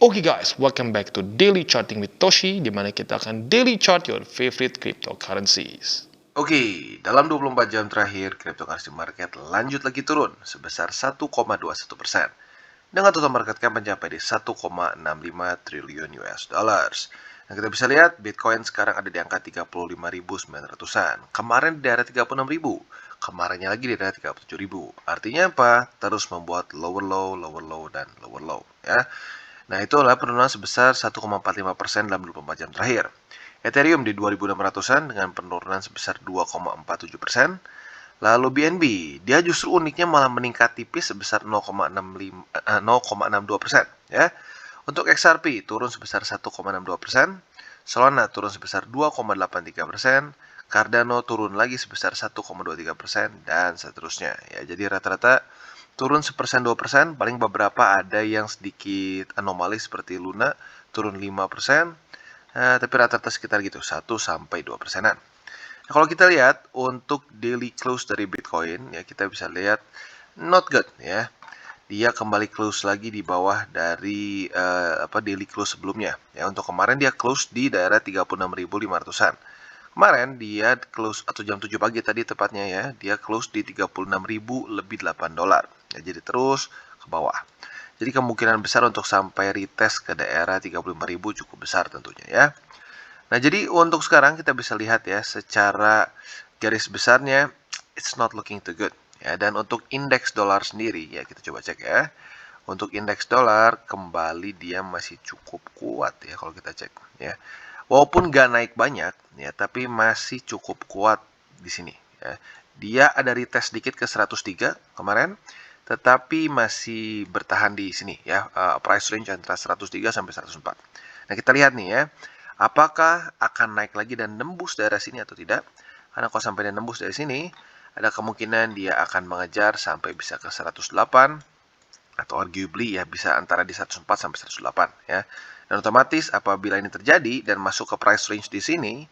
Oke guys, welcome back to Daily Charting with Toshi, di mana kita akan daily chart your favorite cryptocurrencies. Oke, dalam 24 jam terakhir, cryptocurrency market lanjut lagi turun sebesar 1,21%. Dengan total market cap mencapai di 1,65 triliun US dollars. Nah, kita bisa lihat Bitcoin sekarang ada di angka 35.900-an. Kemarin di daerah 36.000. Kemarinnya lagi di daerah 37.000. Artinya apa? Terus membuat lower low, lower low, dan lower low. Ya. Nah, itu adalah penurunan sebesar 1,45% dalam 24 jam terakhir. Ethereum di 2.600-an dengan penurunan sebesar 2,47%. Lalu BNB, dia justru uniknya malah meningkat tipis sebesar 0,62%. Ya. Untuk XRP turun sebesar 1,62%. Solana turun sebesar 2,83%. Cardano turun lagi sebesar 1,23% dan seterusnya. Ya, jadi rata-rata turun 1%, 2%, paling beberapa ada yang sedikit anomali seperti Luna turun 5%, tapi rata-rata sekitar gitu 1-2%. Nah, kalau kita lihat untuk daily close dari Bitcoin ya kita bisa lihat not good ya. Dia kembali close lagi di bawah dari daily close sebelumnya. Ya, untuk kemarin dia close di daerah 36.500-an. Kemarin dia close atau jam 7 pagi tadi tepatnya ya, dia close di 36.000 lebih $8. Ya, jadi terus ke bawah. Jadi kemungkinan besar untuk sampai retest ke daerah 35.000 cukup besar tentunya ya. Nah, jadi untuk sekarang kita bisa lihat ya secara garis besarnya it's not looking too good. Ya, dan untuk indeks dolar sendiri ya kita coba cek ya. Untuk indeks dolar kembali dia masih cukup kuat ya kalau kita cek ya. Walaupun nggak naik banyak ya, tapi masih cukup kuat di sini ya. Dia ada retest sedikit ke 103 kemarin, tetapi masih bertahan di sini ya, price range antara 103 sampai 104. Nah, kita lihat nih ya, apakah akan naik lagi dan nembus daerah sini atau tidak? Karena kalau sampai dia nembus dari sini, ada kemungkinan dia akan mengejar sampai bisa ke 108 atau arguably ya bisa antara di 104 sampai 108 ya. Dan otomatis apabila ini terjadi dan masuk ke price range di sini,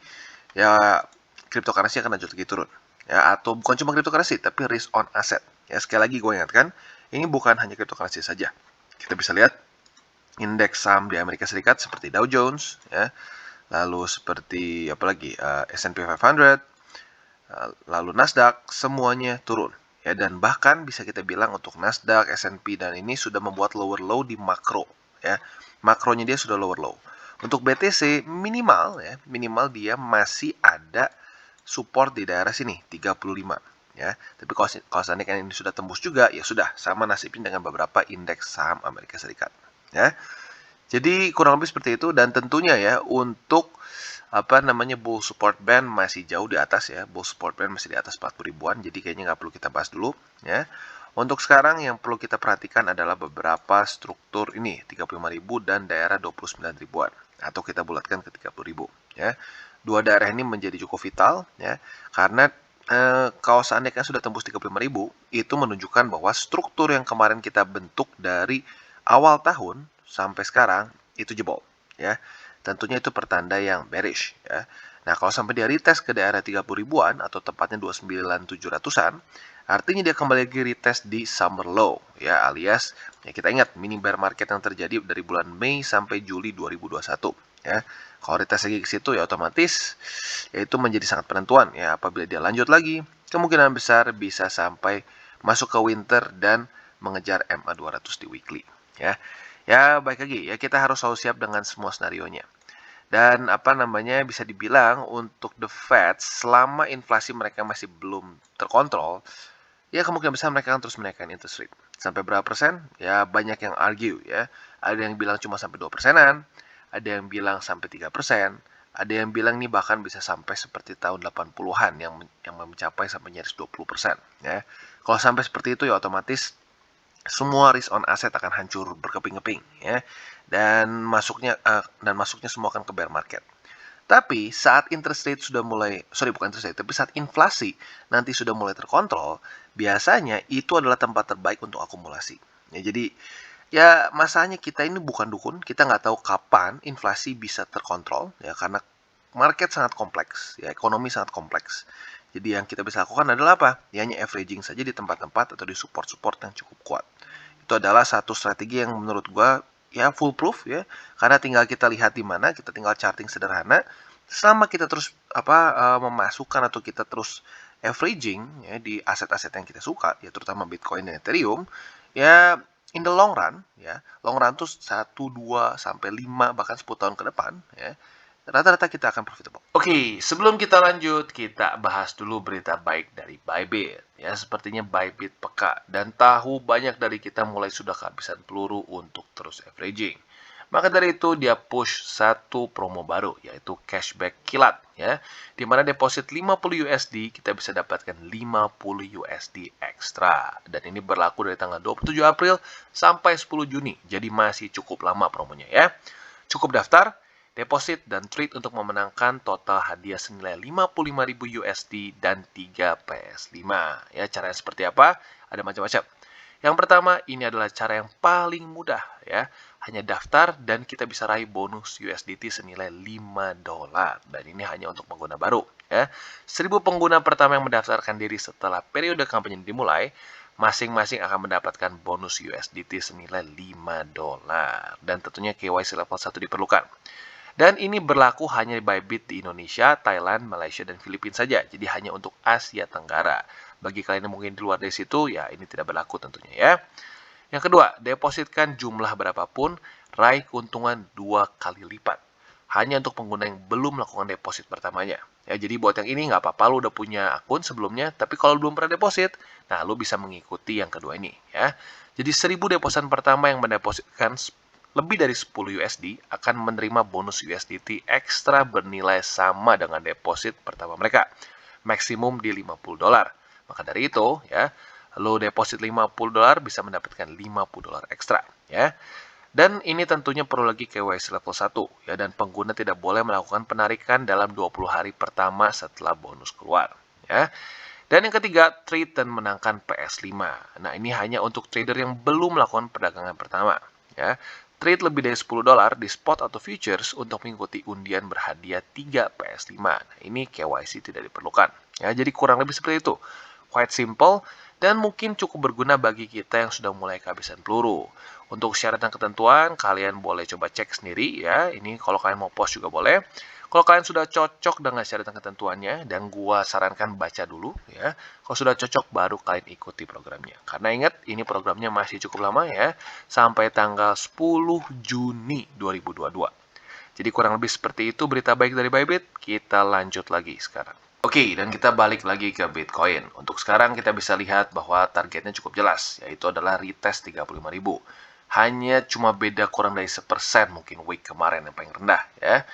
ya cryptocurrency akan lanjut lagi turun. Ya, atau bukan cuma cryptocurrency tapi risk on asset. Ya, sekali lagi gue ingatkan, ini bukan hanya cryptocurrency saja. Kita bisa lihat indeks saham di Amerika Serikat seperti Dow Jones ya. Lalu seperti apalagi S&P 500, lalu Nasdaq semuanya turun. Ya, dan bahkan bisa kita bilang untuk Nasdaq, S&P dan ini sudah membuat lower low di makro ya. Makronya dia sudah lower low. Untuk BTC minimal ya, minimal dia masih ada support di daerah sini 35 ya. Tapi kalau seandainya ini sudah tembus juga ya sudah sama nasibnya dengan beberapa indeks saham Amerika Serikat ya. Jadi kurang lebih seperti itu dan tentunya ya untuk bull support band masih jauh di atas ya. Bull support band masih di atas 40 ribuan. Jadi kayaknya nggak perlu kita bahas dulu ya. Untuk sekarang yang perlu kita perhatikan adalah beberapa struktur ini 35.000 dan daerah 29 ribuan atau kita bulatkan ke 30.000 ya. Dua daerah ini menjadi cukup vital ya karena kalau seandainya sudah tembus 35.000 itu menunjukkan bahwa struktur yang kemarin kita bentuk dari awal tahun sampai sekarang itu jebol ya. Tentunya itu pertanda yang bearish ya. Nah, kalau sampai dia retest ke daerah 30 ribuan atau tepatnya 29.700-an, artinya dia kembali lagi retest di summer low ya, alias ya kita ingat mini bear market yang terjadi dari bulan Mei sampai Juli 2021 ya. Kalau retest lagi ke situ ya otomatis ya itu menjadi sangat penentuan ya, apabila dia lanjut lagi kemungkinan besar bisa sampai masuk ke winter dan mengejar MA 200 di weekly ya. Ya, baik lagi ya kita harus selalu siap dengan semua senarionya. Dan bisa dibilang untuk the Fed selama inflasi mereka masih belum terkontrol, ya kemungkinan besar mereka akan terus menaikkan interest rate. Sampai berapa persen? Ya banyak yang argue ya. Ada yang bilang cuma sampai 2%-an, ada yang bilang sampai 3%, ada yang bilang nih bahkan bisa sampai seperti tahun 80-an yang mencapai sampai nyaris 20% ya. Kalau sampai seperti itu ya otomatis semua risk on asset akan hancur berkeping-keping ya. Dan masuknya semua akan ke bear market. Tapi saat interest rate sudah mulai, bukan interest rate, tapi saat inflasi nanti sudah mulai terkontrol, biasanya itu adalah tempat terbaik untuk akumulasi. Ya, jadi ya masanya kita ini bukan dukun, kita nggak tahu kapan inflasi bisa terkontrol, ya karena market sangat kompleks, ya ekonomi sangat kompleks. Jadi yang kita bisa lakukan adalah apa? Ya hanya averaging saja di tempat-tempat atau di support-support yang cukup kuat. Itu adalah satu strategi yang menurut gua ya foolproof ya, karena tinggal kita lihat di mana, kita tinggal charting sederhana. Selama kita terus memasukkan atau kita terus averaging ya di aset-aset yang kita suka, ya terutama Bitcoin dan Ethereum, ya in the long run tuh 1, 2, sampai 5, bahkan 10 tahun ke depan, ya, rata-rata kita akan profitable. Oke, sebelum kita lanjut, kita bahas dulu berita baik dari Bybit. Ya, sepertinya Bybit peka dan tahu banyak dari kita mulai sudah kehabisan peluru untuk terus averaging. Maka dari itu dia push satu promo baru, yaitu cashback kilat, ya. Di mana deposit 50 USD kita bisa dapatkan 50 USD ekstra. Dan ini berlaku dari tanggal 27 April sampai 10 Juni. Jadi masih cukup lama promonya ya. Cukup daftar, deposit, dan trade untuk memenangkan total hadiah senilai 55.000 USD dan 3 PS5. Ya, caranya seperti apa? Ada macam-macam. Yang pertama, ini adalah cara yang paling mudah ya. Hanya daftar dan kita bisa raih bonus USDT senilai $5. Dan ini hanya untuk pengguna baru ya. 1.000 pengguna pertama yang mendaftarkan diri setelah periode kampanye dimulai, masing-masing akan mendapatkan bonus USDT senilai $5. Dan tentunya KYC level 1 diperlukan. Dan ini berlaku hanya di Bybit di Indonesia, Thailand, Malaysia, dan Filipina saja. Jadi hanya untuk Asia Tenggara. Bagi kalian yang mungkin di luar dari situ, ya ini tidak berlaku tentunya ya. Yang kedua, depositkan jumlah berapapun, raih keuntungan 2 kali lipat. Hanya untuk pengguna yang belum melakukan deposit pertamanya. Ya, jadi buat yang ini nggak apa-apa, lu udah punya akun sebelumnya, tapi kalau belum pernah deposit, nah lu bisa mengikuti yang kedua ini ya. Jadi 1.000 deposan pertama yang mendepositkan lebih dari 10 USD akan menerima bonus USDT ekstra bernilai sama dengan deposit pertama mereka, maksimum di $50. Maka dari itu, ya, lo deposit $50 bisa mendapatkan $50 ekstra, ya. Dan ini tentunya perlu lagi KYC level 1, ya, dan pengguna tidak boleh melakukan penarikan dalam 20 hari pertama setelah bonus keluar, ya. Dan yang ketiga, trade dan menangkan PS5. Nah, ini hanya untuk trader yang belum melakukan perdagangan pertama, ya. Trade lebih dari $10 di spot atau futures untuk mengikuti undian berhadiah 3 PS5. Nah, ini KYC tidak diperlukan. Ya, jadi kurang lebih seperti itu. Quite simple dan mungkin cukup berguna bagi kita yang sudah mulai kehabisan peluru. Untuk syarat dan ketentuan, kalian boleh coba cek sendiri ya. Ini kalau kalian mau post juga boleh. Kalau kalian sudah cocok dengan syarat dan ketentuannya, dan gua sarankan baca dulu ya. Kalau sudah cocok, baru kalian ikuti programnya. Karena ingat, ini programnya masih cukup lama ya, sampai tanggal 10 Juni 2022. Jadi kurang lebih seperti itu berita baik dari Bybit. Kita lanjut lagi sekarang. Oke, dan kita balik lagi ke Bitcoin. Untuk sekarang kita bisa lihat bahwa targetnya cukup jelas, yaitu adalah retest 35.000. Hanya cuma beda kurang dari 1% mungkin week kemarin yang paling rendah ya.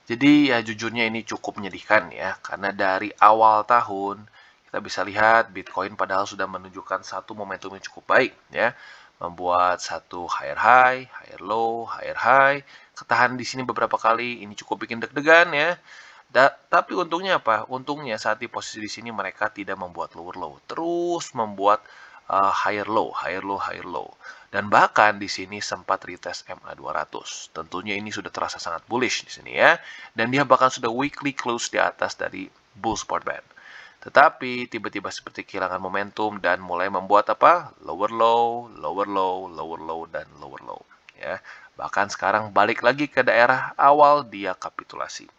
Jadi ya jujurnya ini cukup menyedihkan ya, karena dari awal tahun kita bisa lihat Bitcoin padahal sudah menunjukkan satu momentum yang cukup baik ya, membuat satu higher high, higher low, higher high, ketahan di sini beberapa kali, ini cukup bikin deg-degan ya. Tapi untungnya apa? Untungnya saat di posisi di sini mereka tidak membuat lower low, terus membuat higher low, higher low, higher low. Dan bahkan di sini sempat retest MA200. Tentunya ini sudah terasa sangat bullish di sini ya. Dan dia bahkan sudah weekly close di atas dari bull support band. Tetapi tiba-tiba seperti kehilangan momentum dan mulai membuat apa? Lower low, lower low, lower low, dan lower low. Ya. Bahkan sekarang balik lagi ke daerah awal dia kapitulasi.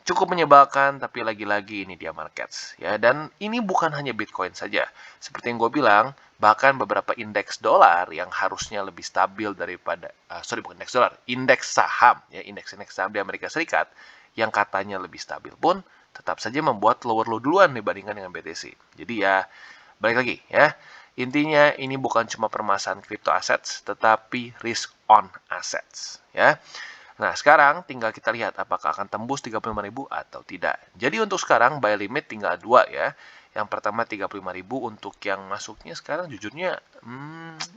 Cukup menyebalkan, tapi lagi-lagi ini dia markets ya. Dan ini bukan hanya Bitcoin saja. Seperti yang gue bilang, bahkan beberapa indeks dolar yang harusnya lebih stabil daripada bukan indeks dolar, indeks saham ya, indeks saham di Amerika Serikat yang katanya lebih stabil pun tetap saja membuat lower low duluan dibandingkan dengan BTC. Jadi ya balik lagi ya. Intinya ini bukan cuma permasalahan crypto assets, tetapi risk on assets ya. Nah, sekarang tinggal kita lihat apakah akan tembus 35.000 atau tidak. Jadi untuk sekarang buy limit tinggal 2 ya. Yang pertama 35.000, untuk yang masuknya sekarang jujurnya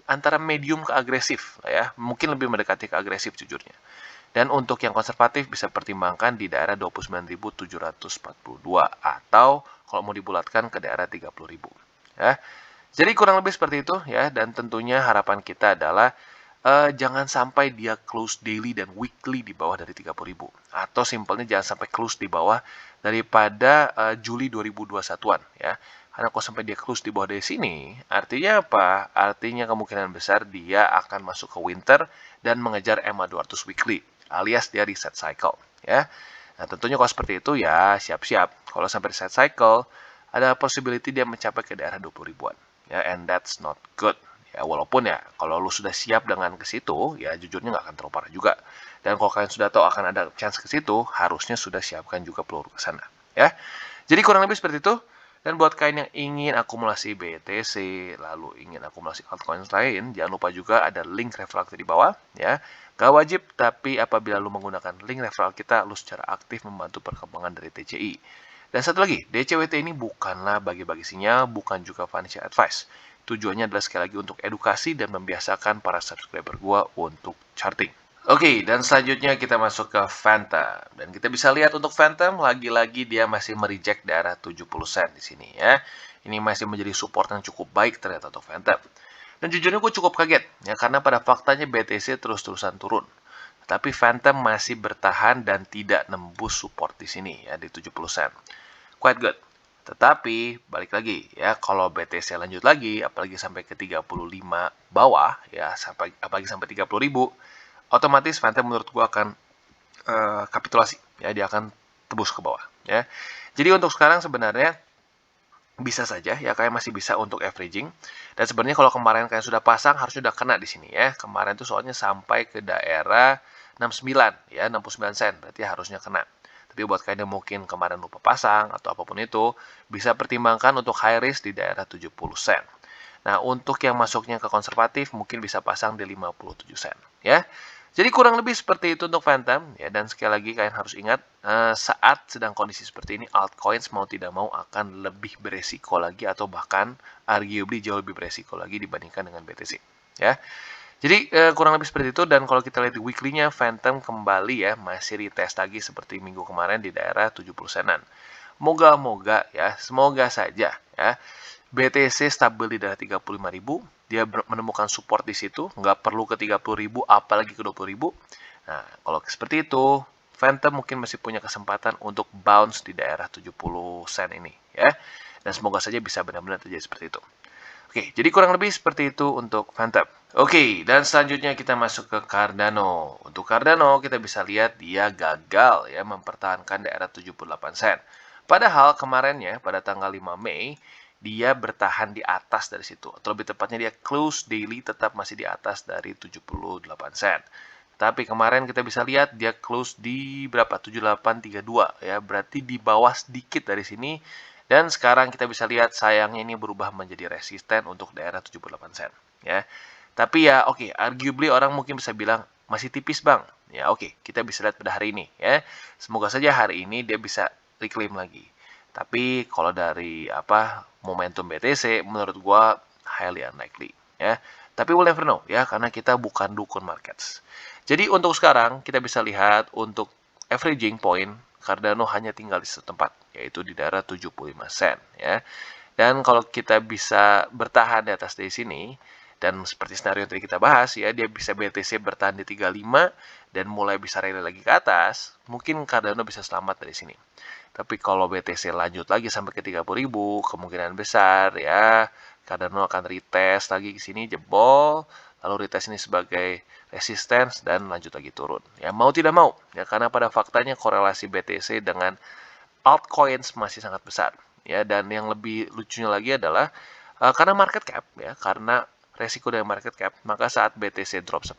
antara medium ke agresif ya. Mungkin lebih mendekati ke agresif jujurnya. Dan untuk yang konservatif bisa pertimbangkan di daerah 29.742 atau kalau mau dibulatkan ke daerah 30.000 ya. Jadi kurang lebih seperti itu ya, dan tentunya harapan kita adalah jangan sampai dia close daily dan weekly di bawah dari 30.000. Atau simpelnya jangan sampai close di bawah daripada Juli 2021-an ya. Karena kalau sampai dia close di bawah dari sini, artinya apa? Artinya kemungkinan besar dia akan masuk ke winter dan mengejar EMA 200 weekly, alias dia reset cycle, ya. Nah, tentunya kalau seperti itu ya siap-siap. Kalau sampai reset cycle, ada possibility dia mencapai ke daerah 20 ribuan, ya, and that's not good. Ya, walaupun ya kalau lu sudah siap dengan ke situ, ya jujurnya nggak akan terlalu parah juga. Dan kalau kalian sudah tahu akan ada chance ke situ, harusnya sudah siapkan juga peluru ke sana, ya. Jadi kurang lebih seperti itu. Dan buat kalian yang ingin akumulasi BTC, lalu ingin akumulasi altcoin lain, jangan lupa juga ada link referral di bawah, ya. Gak wajib, tapi apabila lu menggunakan link referral kita, lu secara aktif membantu perkembangan dari TCI. Dan satu lagi, DCWT ini bukanlah bagi-bagi sinyal, bukan juga financial advice. Tujuannya adalah sekali lagi untuk edukasi dan membiasakan para subscriber gua untuk charting. Oke, dan selanjutnya kita masuk ke Phantom. Dan kita bisa lihat untuk Phantom, lagi-lagi dia masih mereject daerah 70 sen di sini ya. Ini masih menjadi support yang cukup baik ternyata untuk Phantom. Dan jujurnya gue cukup kaget, ya karena pada faktanya BTC terus-terusan turun. Tapi Phantom masih bertahan dan tidak nembus support di sini ya di 70 sen. Quite good. Tetapi balik lagi ya, kalau BTC lanjut lagi apalagi sampai ke 35 bawah ya, apalagi sampai 30.000, otomatis Phantom menurut gua akan kapitulasi ya, dia akan tebus ke bawah ya. Jadi untuk sekarang sebenarnya bisa saja ya, kalian masih bisa untuk averaging. Dan sebenarnya kalau kemarin kalian sudah pasang harusnya udah kena di sini ya. Kemarin tuh soalnya sampai ke daerah 69 ya, 69 sen, berarti harusnya kena. Tapi buat kalian yang mungkin kemarin lupa pasang atau apapun itu, bisa pertimbangkan untuk high risk di daerah 70 sen. Nah, untuk yang masuknya ke konservatif mungkin bisa pasang di 57 sen ya. Jadi kurang lebih seperti itu untuk Phantom ya, dan sekali lagi kalian harus ingat saat sedang kondisi seperti ini altcoins mau tidak mau akan lebih beresiko lagi atau bahkan arguably jauh lebih beresiko lagi dibandingkan dengan BTC ya. Jadi kurang lebih seperti itu, dan kalau kita lihat di weekly-nya Phantom kembali ya masih retest lagi seperti minggu kemarin di daerah 70 senan. Moga-moga ya, semoga saja ya BTC stabil di daerah 35.000, dia menemukan support di situ, nggak perlu ke 30.000, apalagi ke 20.000. Nah, kalau seperti itu, Phantom mungkin masih punya kesempatan untuk bounce di daerah 70 sen ini, ya. Dan semoga saja bisa benar-benar terjadi seperti itu. Oke, jadi kurang lebih seperti itu untuk Phantom. Oke, dan selanjutnya kita masuk ke Cardano. Untuk Cardano, kita bisa lihat dia gagal ya mempertahankan daerah 78 sen. Padahal kemarinnya pada tanggal 5 Mei, dia bertahan di atas dari situ. Atau lebih tepatnya dia close daily tetap masih di atas dari 78 sen. Tapi kemarin kita bisa lihat dia close di berapa? 7832 ya. Berarti di bawah sedikit dari sini. Dan sekarang kita bisa lihat sayangnya ini berubah menjadi resisten untuk daerah 78 sen ya. Tapi ya oke, arguably orang mungkin bisa bilang masih tipis bang. Ya oke, kita bisa lihat pada hari ini ya. Semoga saja hari ini dia bisa reclaim lagi. Tapi kalau dari momentum BTC menurut gua highly unlikely ya. Tapi we'll never know ya, karena kita bukan dukun markets. Jadi untuk sekarang kita bisa lihat untuk averaging point Cardano hanya tinggal di satu tempat, yaitu di daerah 75 sen ya. Dan kalau kita bisa bertahan di atas dari sini, dan seperti skenario yang tadi kita bahas ya, dia bisa BTC bertahan di 35 dan mulai bisa rally lagi ke atas, mungkin Cardano bisa selamat dari sini. Tapi kalau BTC lanjut lagi sampai ke 30.000, kemungkinan besar ya Cardano akan retest lagi ke sini, jebol, lalu retest ini sebagai resistance dan lanjut lagi turun. Ya mau tidak mau ya, karena pada faktanya korelasi BTC dengan altcoins masih sangat besar ya. Dan yang lebih lucunya lagi adalah karena market cap ya, karena resiko dari market cap, maka saat BTC drop 1%,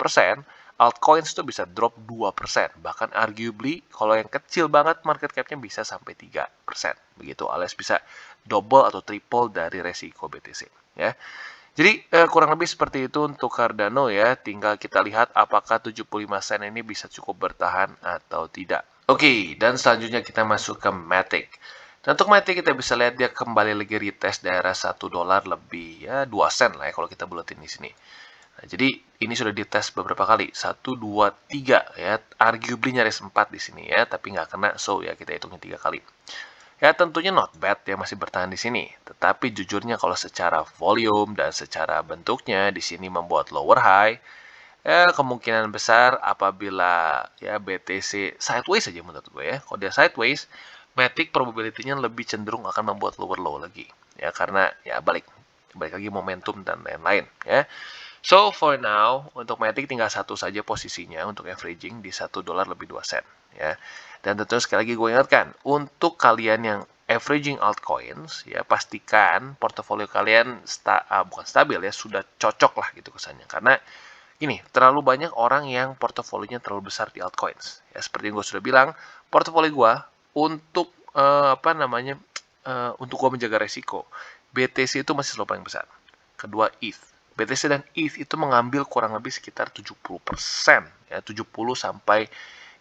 altcoins itu bisa drop 2%. Bahkan arguably kalau yang kecil banget market capnya bisa sampai 3%. Begitu, alias bisa double atau triple dari resiko BTC ya. Jadi kurang lebih seperti itu untuk Cardano ya. Tinggal kita lihat apakah 75 sen ini bisa cukup bertahan atau tidak. Oke, dan selanjutnya kita masuk ke Matic. Dan untuk Matic kita bisa lihat dia kembali lagi retest daerah $1 lebih ya, 2 sen lah ya kalau kita buletin di sini. Nah, jadi ini sudah dites beberapa kali, 1, 2, 3 ya, arguably nyaris 4 di sini ya, tapi nggak kena, so ya kita hitungnya 3 kali. Ya tentunya not bad ya, masih bertahan di sini. Tetapi jujurnya kalau secara volume dan secara bentuknya di sini membuat lower high, ya kemungkinan besar apabila ya BTC sideways saja menurut gue ya. Kalau dia sideways, Matic probability-nya lebih cenderung akan membuat lower low lagi. Ya, karena ya balik lagi momentum dan lain-lain ya. So for now untuk Matic tinggal satu saja posisinya untuk averaging di $1 lebih 2 sen ya. Dan tentu sekali lagi gue ingatkan untuk kalian yang averaging altcoins ya pastikan portofolio kalian bukan stabil ya, sudah cocok lah gitu kesannya. Karena gini, terlalu banyak orang yang portofolinya terlalu besar di altcoins. Ya seperti yang gue sudah bilang, portofolio gue untuk untuk gue menjaga resiko, BTC itu masih selalu paling besar. Kedua ETH. BTC dan ETH itu mengambil kurang lebih sekitar 70%, ya 70 sampai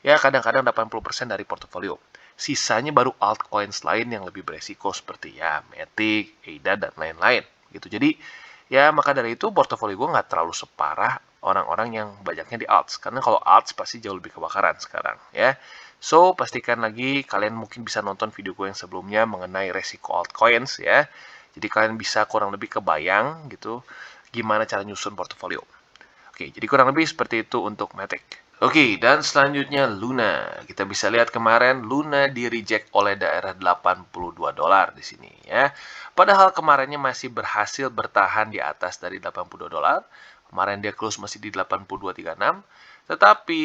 ya kadang-kadang 80% dari portofolio. Sisanya baru altcoins lain yang lebih beresiko seperti ya Matic, ADA dan lain-lain gitu. Jadi ya maka dari itu portofolio gue nggak terlalu separah orang-orang yang banyaknya di alts, karena kalau alts pasti jauh lebih kebakaran sekarang ya. So pastikan lagi kalian mungkin bisa nonton video gue yang sebelumnya mengenai resiko altcoins ya. Jadi kalian bisa kurang lebih kebayang gitu gimana cara nyusun portofolio. Oke, jadi kurang lebih seperti itu untuk Matic. Oke, dan selanjutnya Luna. Kita bisa lihat kemarin Luna di reject oleh daerah $82 di sini ya. Padahal kemarinnya masih berhasil bertahan di atas dari $82. Kemarin dia close masih di 82.36. Tetapi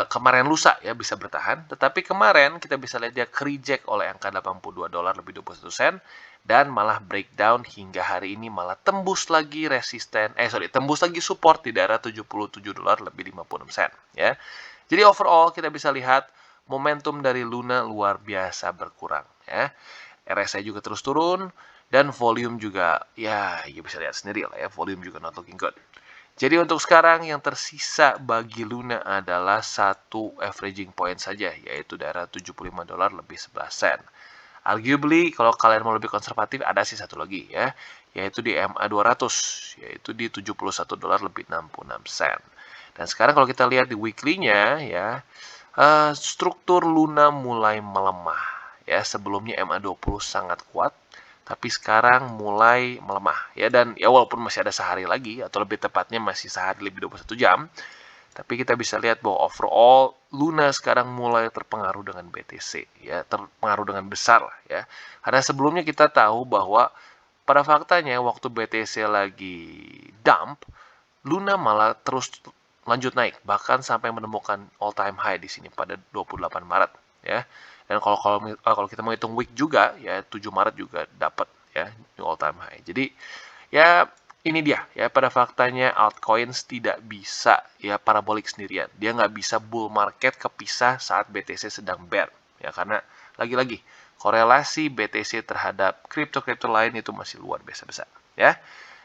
kemarin lusa ya bisa bertahan. Tetapi kemarin kita bisa lihat dia reject oleh angka $82 lebih 21 sen. Dan malah breakdown hingga hari ini malah tembus lagi tembus lagi support di daerah $77 lebih 56 sen ya. Jadi overall kita bisa lihat momentum dari Luna luar biasa berkurang ya. RSI juga terus turun dan volume juga ya bisa lihat sendiri lah ya, volume juga not looking good. Jadi untuk sekarang yang tersisa bagi Luna adalah satu averaging point saja, yaitu daerah $75 lebih 11 sen. Arguably kalau kalian mau lebih konservatif ada sih satu lagi ya, yaitu di MA200, yaitu di $71 lebih 66 sen. Dan sekarang kalau kita lihat di weekly-nya ya, struktur Luna mulai melemah ya. Sebelumnya MA20 sangat kuat, tapi sekarang mulai melemah ya. Dan ya walaupun masih ada sehari lagi, atau lebih tepatnya masih sehari lebih 21 jam, tapi kita bisa lihat bahwa overall Luna sekarang mulai terpengaruh dengan BTC ya, terpengaruh dengan besar lah ya. Karena sebelumnya kita tahu bahwa pada faktanya waktu BTC lagi dump, Luna malah terus lanjut naik bahkan sampai menemukan all time high di sini pada 28 Maret ya. Dan kalau kita mau hitung week juga ya 7 Maret juga dapat ya all time high. Jadi ya ini dia ya, pada faktanya altcoins tidak bisa ya parabolik sendirian. Dia nggak bisa bull market kepisah saat BTC sedang bear ya, karena lagi-lagi korelasi BTC terhadap kripto-kripto lain itu masih luar biasa besar ya.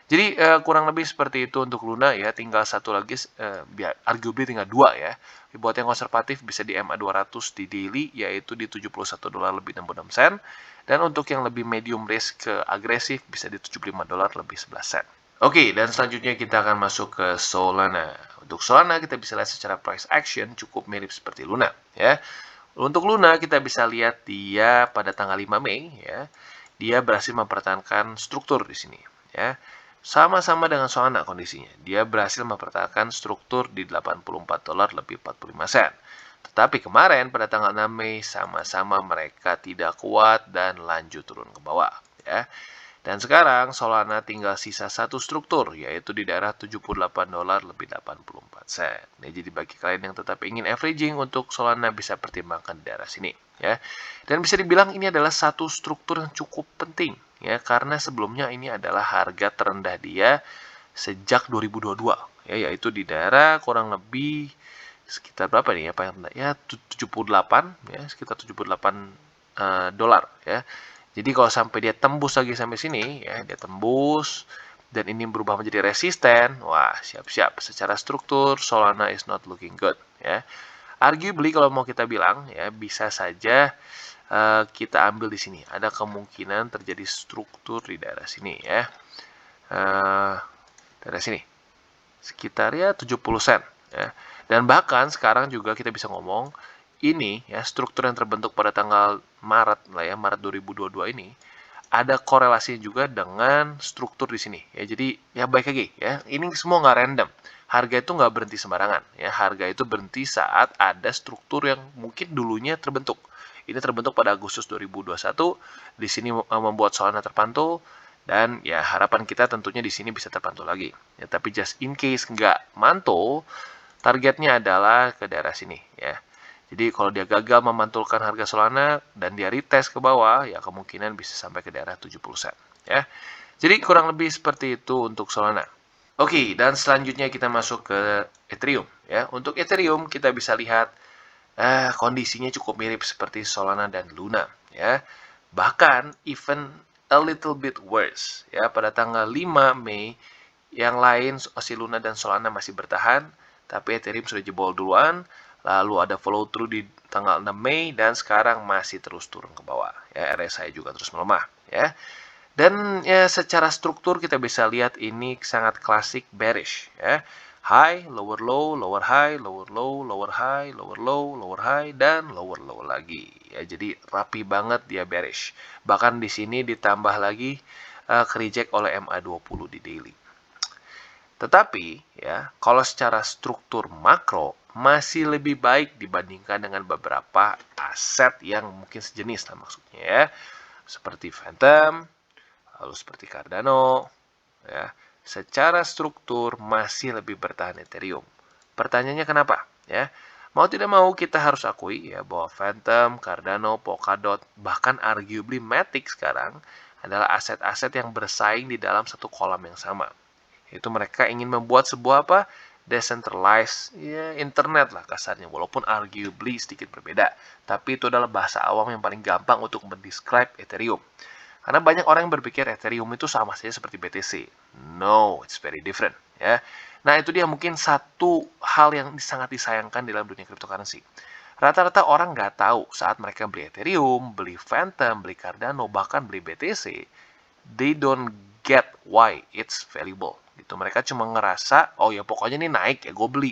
Jadi kurang lebih seperti itu untuk Luna ya. Tinggal satu lagi, arguably tinggal dua ya. Buat yang konservatif bisa di MA200 di daily, yaitu di $71 lebih 66 sen. Dan untuk yang lebih medium risk ke agresif bisa di $75 lebih 11 sen. Oke, dan selanjutnya kita akan masuk ke Solana. Untuk Solana kita bisa lihat secara price action cukup mirip seperti Luna ya. Untuk Luna kita bisa lihat dia pada tanggal 5 Mei ya. Dia berhasil mempertahankan struktur di sini ya. Sama-sama dengan Solana kondisinya. Dia berhasil mempertahankan struktur di $84 lebih 45 sen. Tetapi kemarin pada tanggal 6 Mei sama-sama mereka tidak kuat dan lanjut turun ke bawah ya. Dan sekarang Solana tinggal sisa satu struktur, yaitu di daerah $78 lebih 84 sen. Ya, jadi bagi kalian yang tetap ingin averaging untuk Solana bisa pertimbangkan di daerah sini ya. Dan bisa dibilang ini adalah satu struktur yang cukup penting ya, karena sebelumnya ini adalah harga terendah dia sejak 2022 ya, yaitu di daerah kurang lebih sekitar berapa nih ya, Pak? Ya 78 ya, sekitar 78 dolar ya. Jadi kalau sampai dia tembus lagi sampai sini ya, dia tembus dan ini berubah menjadi resisten, wah siap-siap secara struktur Solana is not looking good ya. Arguably kalau mau kita bilang ya, bisa saja kita ambil di sini. Ada kemungkinan terjadi struktur di daerah sini ya. Daerah sini. Sekitar ya 70 sen ya. Dan bahkan sekarang juga kita bisa ngomong ini ya, struktur yang terbentuk pada tanggal Maret lah ya, Maret 2022 ini ada korelasinya juga dengan struktur di sini ya. Jadi ya baik lagi ya, ini semua nggak random. Harga itu nggak berhenti sembarangan ya. Harga itu berhenti saat ada struktur yang mungkin dulunya terbentuk. Ini terbentuk pada Agustus 2021. Di sini membuat Solana terpantul. Dan ya harapan kita tentunya di sini bisa terpantul lagi. Ya, tapi just in case nggak mantul, targetnya adalah ke daerah sini ya. Jadi kalau dia gagal memantulkan harga Solana dan dia retest ke bawah, ya kemungkinan bisa sampai ke daerah 70 sen ya. Jadi kurang lebih seperti itu untuk Solana. Oke, dan selanjutnya kita masuk ke Ethereum ya. Untuk Ethereum kita bisa lihat kondisinya cukup mirip seperti Solana dan Luna ya. Bahkan even a little bit worse ya. Pada tanggal 5 Mei yang lain si Luna dan Solana masih bertahan, tapi Ethereum sudah jebol duluan. Lalu ada follow through di tanggal 6 Mei dan sekarang masih terus turun ke bawah. Ya, RSI juga terus melemah ya. Dan ya secara struktur kita bisa lihat ini sangat klasik bearish ya. High, lower low, lower high, lower low, lower high, lower low, lower high, dan lower low lagi. Ya, jadi rapi banget dia bearish. Bahkan di sini ditambah lagi ke-reject oleh MA20 di daily. Tetapi ya, kalau secara struktur makro masih lebih baik dibandingkan dengan beberapa aset yang mungkin sejenis lah maksudnya ya. Seperti Phantom, lalu seperti Cardano ya. Secara struktur masih lebih bertahan Ethereum. Pertanyaannya kenapa? Ya. Mau tidak mau kita harus akui ya bahwa Phantom, Cardano, Polkadot, bahkan arguably Matic sekarang adalah aset-aset yang bersaing di dalam satu kolam yang sama. Itu mereka ingin membuat sebuah apa? Decentralized ya, internet lah kasarnya, walaupun arguably sedikit berbeda. Tapi itu adalah bahasa awam yang paling gampang untuk mendescribe Ethereum. Karena banyak orang yang berpikir Ethereum itu sama saja seperti BTC. No, it's very different ya. Nah, itu dia mungkin satu hal yang sangat disayangkan dalam dunia cryptocurrency. Rata-rata orang nggak tahu saat mereka beli Ethereum, beli Phantom, beli Cardano, bahkan beli BTC, they don't get why it's valuable gitu. Mereka cuma ngerasa oh ya pokoknya ini naik ya gue beli.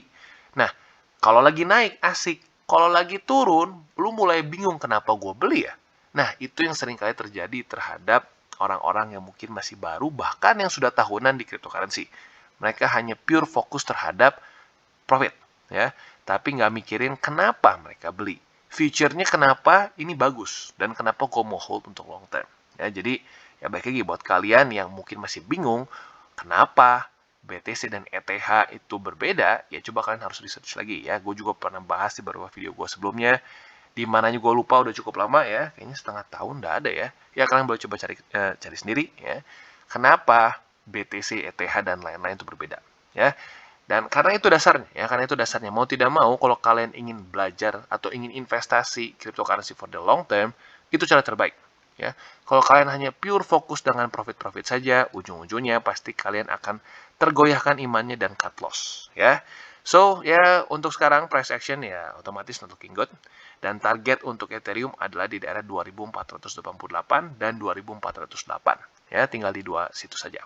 Nah, kalau lagi naik asik, kalau lagi turun lu mulai bingung kenapa gue beli ya. Nah, itu yang sering kali terjadi terhadap orang-orang yang mungkin masih baru bahkan yang sudah tahunan di cryptocurrency. Mereka hanya pure fokus terhadap profit ya, tapi nggak mikirin kenapa mereka beli. Future-nya kenapa ini bagus dan kenapa gue mau hold untuk long term. Ya, jadi ya baik lagi buat kalian yang mungkin masih bingung kenapa BTC dan ETH itu berbeda, ya coba kalian harus research lagi ya. Gue juga pernah bahas di beberapa video gue sebelumnya, di mananya gue lupa udah cukup lama ya, kayaknya setengah tahun udah ada ya. Ya kalian boleh coba cari sendiri ya. Kenapa BTC, ETH dan lain-lain itu berbeda ya. Dan karena itu dasarnya mau tidak mau kalau kalian ingin belajar atau ingin investasi cryptocurrency for the long term, itu cara terbaik. Ya, kalau kalian hanya pure fokus dengan profit-profit saja, ujung-ujungnya pasti kalian akan tergoyahkan imannya dan cut loss. Ya, so ya untuk sekarang price action ya otomatis not looking good dan target untuk Ethereum adalah di daerah 2488 dan 2408. Ya, tinggal di dua situ saja.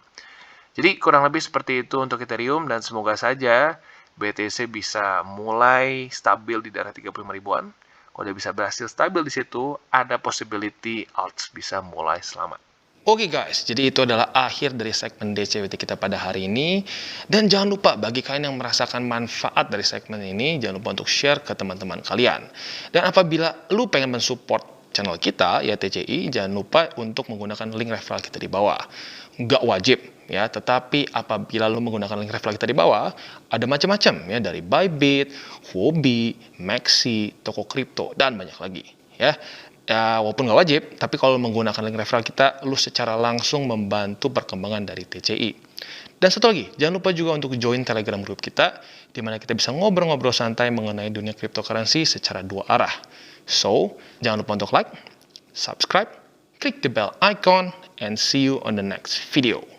Jadi kurang lebih seperti itu untuk Ethereum dan semoga saja BTC bisa mulai stabil di daerah 35 ribuan. Kalau dia bisa berhasil stabil di situ, ada possibility alts bisa mulai selamat. Oke guys, jadi itu adalah akhir dari segmen DCWT kita pada hari ini. Dan jangan lupa bagi kalian yang merasakan manfaat dari segmen ini, jangan lupa untuk share ke teman-teman kalian. Dan apabila lu pengen mensupport channel kita, ya TCI, jangan lupa untuk menggunakan link referral kita di bawah. Nggak wajib ya, tetapi apabila lu menggunakan link referral kita di bawah, ada macam-macam ya, dari Bybit, Huobi, Maxi, toko kripto, dan banyak lagi ya. Ya, walaupun nggak wajib, tapi kalau menggunakan link referral kita, lu secara langsung membantu perkembangan dari TCI. Dan satu lagi, jangan lupa juga untuk join Telegram group kita, di mana kita bisa ngobrol-ngobrol santai mengenai dunia cryptocurrency secara dua arah. So, jangan lupa untuk like, subscribe, click the bell icon, and see you on the next video.